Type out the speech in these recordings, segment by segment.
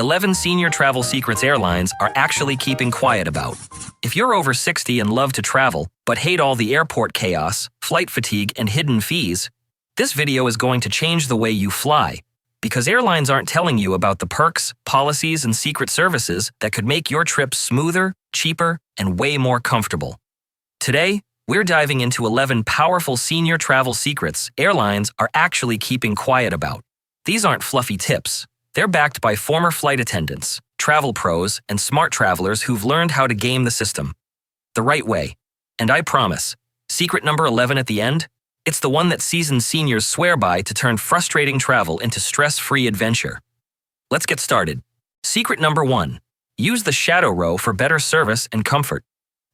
11 senior travel secrets airlines are actually keeping quiet about. If you're over 60 and love to travel, but hate all the airport chaos, flight fatigue, and hidden fees, this video is going to change the way you fly, because airlines aren't telling you about the perks, policies, and secret services that could make your trip smoother, cheaper, and way more comfortable. Today, we're diving into 11 powerful senior travel secrets airlines are actually keeping quiet about. These aren't fluffy tips. They're backed by former flight attendants, travel pros, and smart travelers who've learned how to game the system the right way. And I promise, secret number 11 at the end? It's the one that seasoned seniors swear by to turn frustrating travel into stress-free adventure. Let's get started. Secret number 1. Use the shadow row for better service and comfort.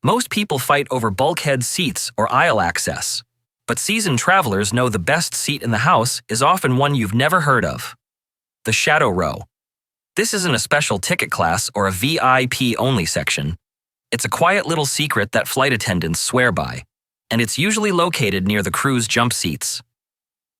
Most people fight over bulkhead seats or aisle access, but seasoned travelers know the best seat in the house is often one you've never heard of. The shadow row. This isn't a special ticket class or a VIP-only section. It's a quiet little secret that flight attendants swear by, and it's usually located near the crew's jump seats.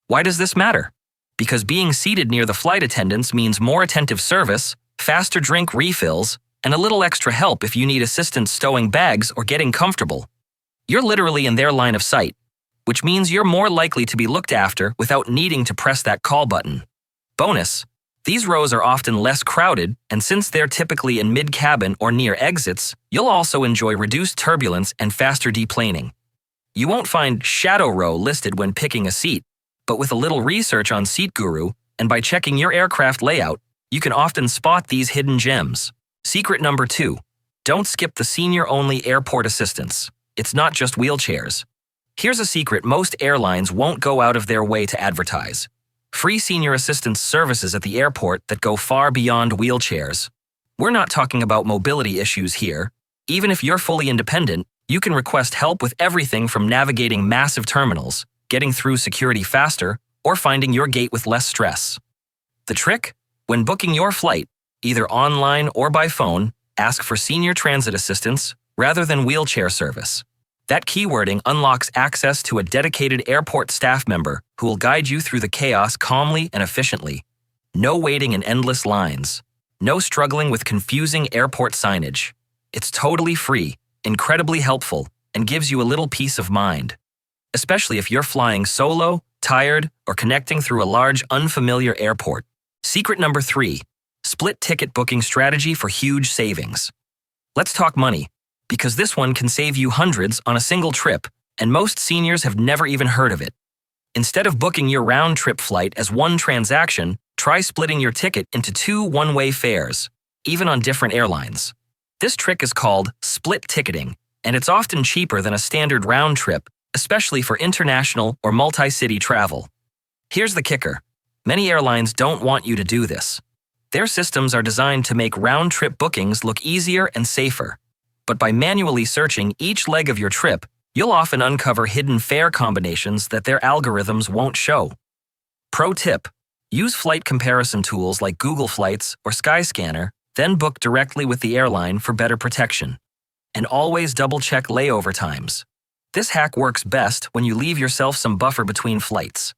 Why does this matter? Because being seated near the flight attendants means more attentive service, faster drink refills, and a little extra help if you need assistance stowing bags or getting comfortable. You're literally in their line of sight, which means you're more likely to be looked after without needing to press that call button. Bonus, these rows are often less crowded, and since they're typically in mid-cabin or near exits, you'll also enjoy reduced turbulence and faster deplaning. You won't find shadow row listed when picking a seat, but with a little research on Seat Guru and by checking your aircraft layout, you can often spot these hidden gems. Secret number 2. Don't skip the senior-only airport assistance. It's not just wheelchairs. Here's a secret most airlines won't go out of their way to advertise. Free senior assistance services at the airport that go far beyond wheelchairs. We're not talking about mobility issues here. Even if you're fully independent, you can request help with everything from navigating massive terminals, getting through security faster, or finding your gate with less stress. The trick? When booking your flight, either online or by phone, ask for senior transit assistance rather than wheelchair service. That keywording unlocks access to a dedicated airport staff member who will guide you through the chaos calmly and efficiently. No waiting in endless lines. No struggling with confusing airport signage. It's totally free, incredibly helpful, and gives you a little peace of mind. Especially if you're flying solo, tired, or connecting through a large, unfamiliar airport. Secret number 3. Split ticket booking strategy for huge savings. Let's talk money, because this one can save you hundreds on a single trip, and most seniors have never even heard of it. Instead of booking your round-trip flight as one transaction, try splitting your ticket into 2 one-way fares, even on different airlines. This trick is called split ticketing, and it's often cheaper than a standard round trip, especially for international or multi-city travel. Here's the kicker. Many airlines don't want you to do this. Their systems are designed to make round-trip bookings look easier and safer. But by manually searching each leg of your trip, you'll often uncover hidden fare combinations that their algorithms won't show. Pro tip: use flight comparison tools like Google Flights or Skyscanner, then book directly with the airline for better protection. And always double-check layover times. This hack works best when you leave yourself some buffer between flights.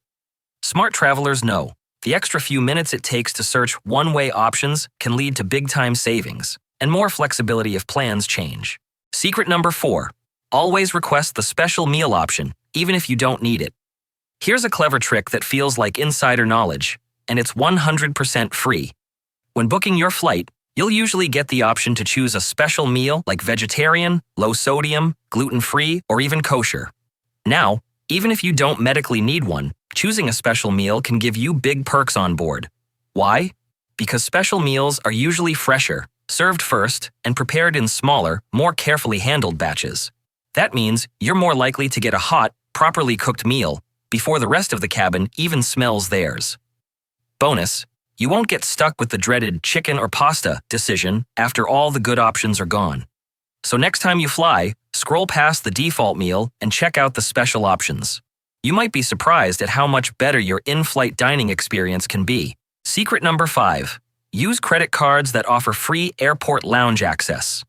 Smart travelers know the extra few minutes it takes to search one-way options can lead to big-time savings and more flexibility if plans change. Secret number 4. Always request the special meal option, even if you don't need it. Here's a clever trick that feels like insider knowledge, and it's 100% free. When booking your flight, you'll usually get the option to choose a special meal like vegetarian, low sodium, gluten-free, or even kosher. Now, even if you don't medically need one, choosing a special meal can give you big perks on board. Why? Because special meals are usually fresher, served first, and prepared in smaller, more carefully handled batches. That means you're more likely to get a hot, properly cooked meal before the rest of the cabin even smells theirs. Bonus, you won't get stuck with the dreaded chicken or pasta decision after all the good options are gone. So next time you fly, scroll past the default meal and check out the special options. You might be surprised at how much better your in-flight dining experience can be. Secret number 5. Use credit cards that offer free airport lounge access.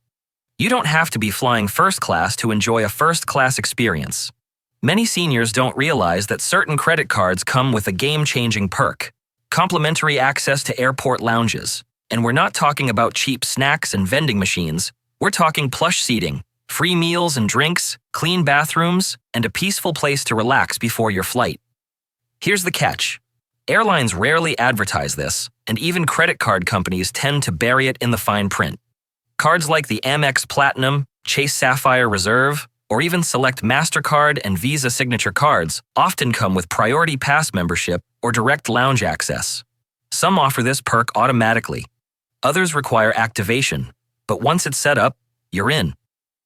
You don't have to be flying first class to enjoy a first-class experience. Many seniors don't realize that certain credit cards come with a game-changing perk: complimentary access to airport lounges. And we're not talking about cheap snacks and vending machines. We're talking plush seating, free meals and drinks, clean bathrooms, and a peaceful place to relax before your flight. Here's the catch. Airlines rarely advertise this, and even credit card companies tend to bury it in the fine print. Cards like the Amex Platinum, Chase Sapphire Reserve, or even select MasterCard and Visa signature cards often come with Priority Pass membership or direct lounge access. Some offer this perk automatically. Others require activation, but once it's set up, you're in.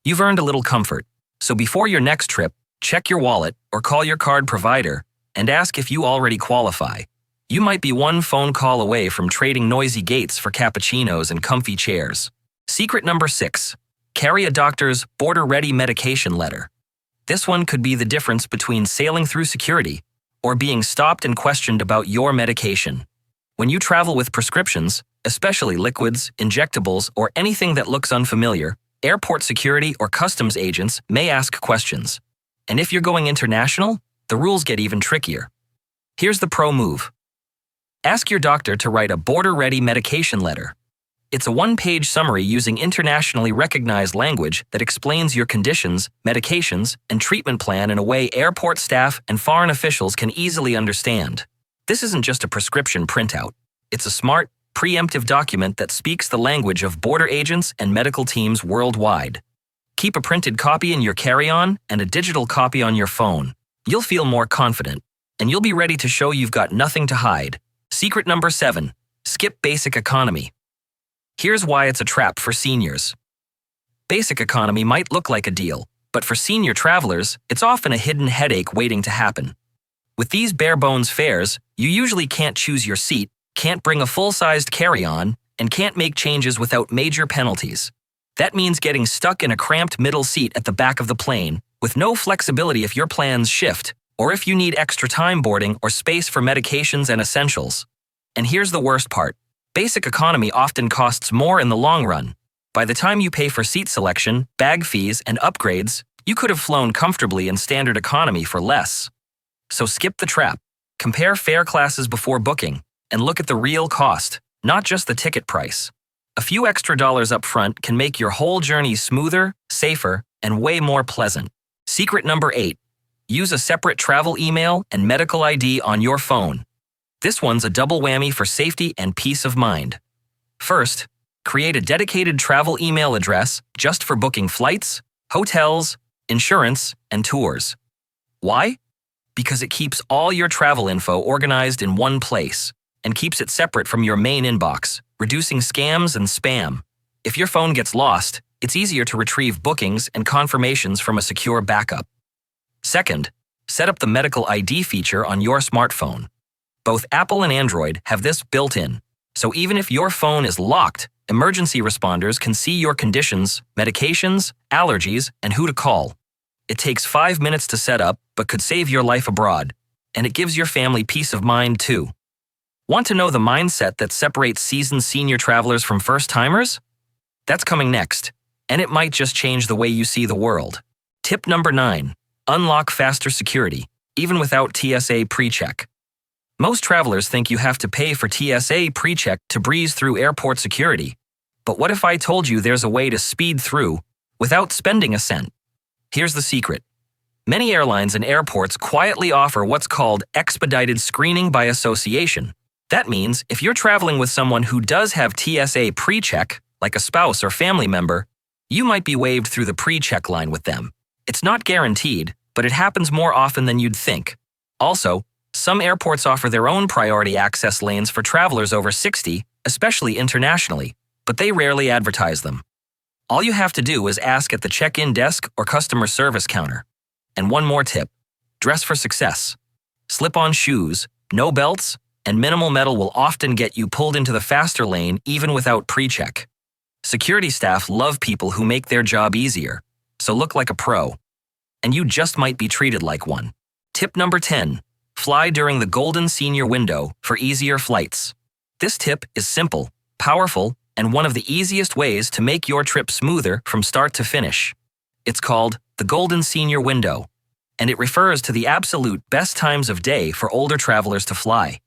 You've earned a little comfort, so before your next trip, check your wallet or call your card provider and ask if you already qualify. You might be one phone call away from trading noisy gates for cappuccinos and comfy chairs. Secret number 6. Carry a doctor's border-ready medication letter. This one could be the difference between sailing through security or being stopped and questioned about your medication. When you travel with prescriptions, especially liquids, injectables, or anything that looks unfamiliar, airport security or customs agents may ask questions. And if you're going international, the rules get even trickier. Here's the pro move. Ask your doctor to write a border-ready medication letter. It's a one-page summary using internationally recognized language that explains your conditions, medications, and treatment plan in a way airport staff and foreign officials can easily understand. This isn't just a prescription printout. It's a smart, preemptive document that speaks the language of border agents and medical teams worldwide. Keep a printed copy in your carry-on and a digital copy on your phone. You'll feel more confident, and you'll be ready to show you've got nothing to hide. Secret number 7. Skip basic economy. Here's why it's a trap for seniors. Basic economy might look like a deal, but for senior travelers, it's often a hidden headache waiting to happen. With these bare-bones fares, you usually can't choose your seat, can't bring a full-sized carry-on, and can't make changes without major penalties. That means getting stuck in a cramped middle seat at the back of the plane, with no flexibility if your plans shift, or if you need extra time boarding or space for medications and essentials. And here's the worst part. Basic economy often costs more in the long run. By the time you pay for seat selection, bag fees, and upgrades, you could have flown comfortably in standard economy for less. So skip the trap. Compare fare classes before booking, and look at the real cost, not just the ticket price. A few extra dollars up front can make your whole journey smoother, safer, and way more pleasant. Secret number 8. Use a separate travel email and medical ID on your phone. This one's a double whammy for safety and peace of mind. First, create a dedicated travel email address just for booking flights, hotels, insurance, and tours. Why? Because it keeps all your travel info organized in one place and keeps it separate from your main inbox, reducing scams and spam. If your phone gets lost, it's easier to retrieve bookings and confirmations from a secure backup. Second, set up the medical ID feature on your smartphone. Both Apple and Android have this built in, so even if your phone is locked, emergency responders can see your conditions, medications, allergies, and who to call. It takes 5 minutes to set up, but could save your life abroad, and it gives your family peace of mind too. Want to know the mindset that separates seasoned senior travelers from first-timers? That's coming next, and it might just change the way you see the world. Tip number 9. Unlock faster security, even without TSA pre-check. Most travelers think you have to pay for TSA pre-check to breeze through airport security. But what if I told you there's a way to speed through without spending a cent? Here's the secret. Many airlines and airports quietly offer what's called expedited screening by association. That means if you're traveling with someone who does have TSA pre-check, like a spouse or family member, you might be waived through the pre-check line with them. It's not guaranteed, but it happens more often than you'd think. Also, some airports offer their own priority access lanes for travelers over 60, especially internationally, but they rarely advertise them. All you have to do is ask at the check-in desk or customer service counter. And one more tip. Dress for success. Slip-on shoes, no belts, and minimal metal will often get you pulled into the faster lane even without pre-check. Security staff love people who make their job easier, so look like a pro. And you just might be treated like one. Tip number 10. Fly during the golden senior window for easier flights. This tip is simple, powerful, and one of the easiest ways to make your trip smoother from start to finish. It's called the golden senior window, and it refers to the absolute best times of day for older travelers to fly.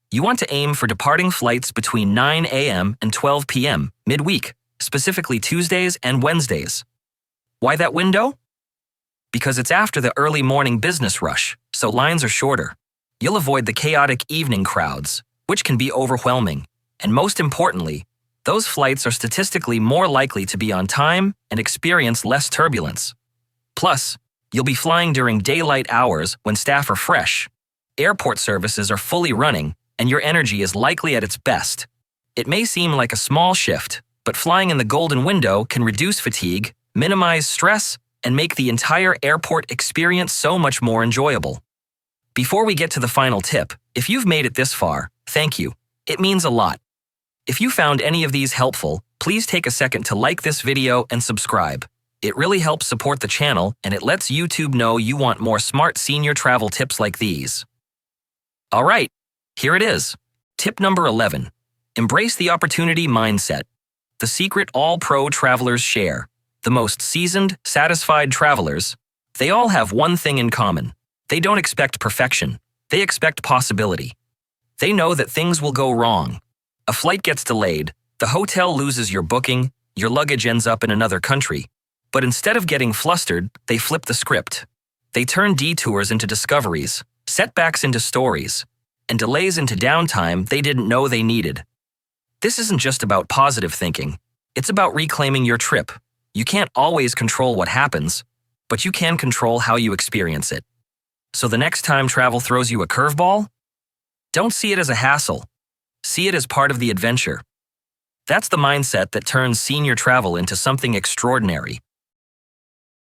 You want to aim for departing flights between 9 a.m. and 12 p.m. midweek, specifically Tuesdays and Wednesdays. Why that window? Because it's after the early morning business rush, so lines are shorter. You'll avoid the chaotic evening crowds, which can be overwhelming. And most importantly, those flights are statistically more likely to be on time and experience less turbulence. Plus, you'll be flying during daylight hours when staff are fresh. Airport services are fully running, and your energy is likely at its best. It may seem like a small shift, but flying in the golden window can reduce fatigue, minimize stress, and make the entire airport experience so much more enjoyable. Before we get to the final tip, if you've made it this far, thank you. It means a lot. If you found any of these helpful, please take a second to like this video and subscribe. It really helps support the channel, and it lets YouTube know you want more smart senior travel tips like these. All right, here it is. Tip number 11. Embrace the opportunity mindset. The secret all pro travelers share. The most seasoned, satisfied travelers. They all have one thing in common. They don't expect perfection. They expect possibility. They know that things will go wrong. A flight gets delayed, the hotel loses your booking, your luggage ends up in another country. But instead of getting flustered, they flip the script. They turn detours into discoveries, setbacks into stories, and delays into downtime they didn't know they needed. This isn't just about positive thinking. It's about reclaiming your trip. You can't always control what happens, but you can control how you experience it. So the next time travel throws you a curveball, don't see it as a hassle. See it as part of the adventure. That's the mindset that turns senior travel into something extraordinary.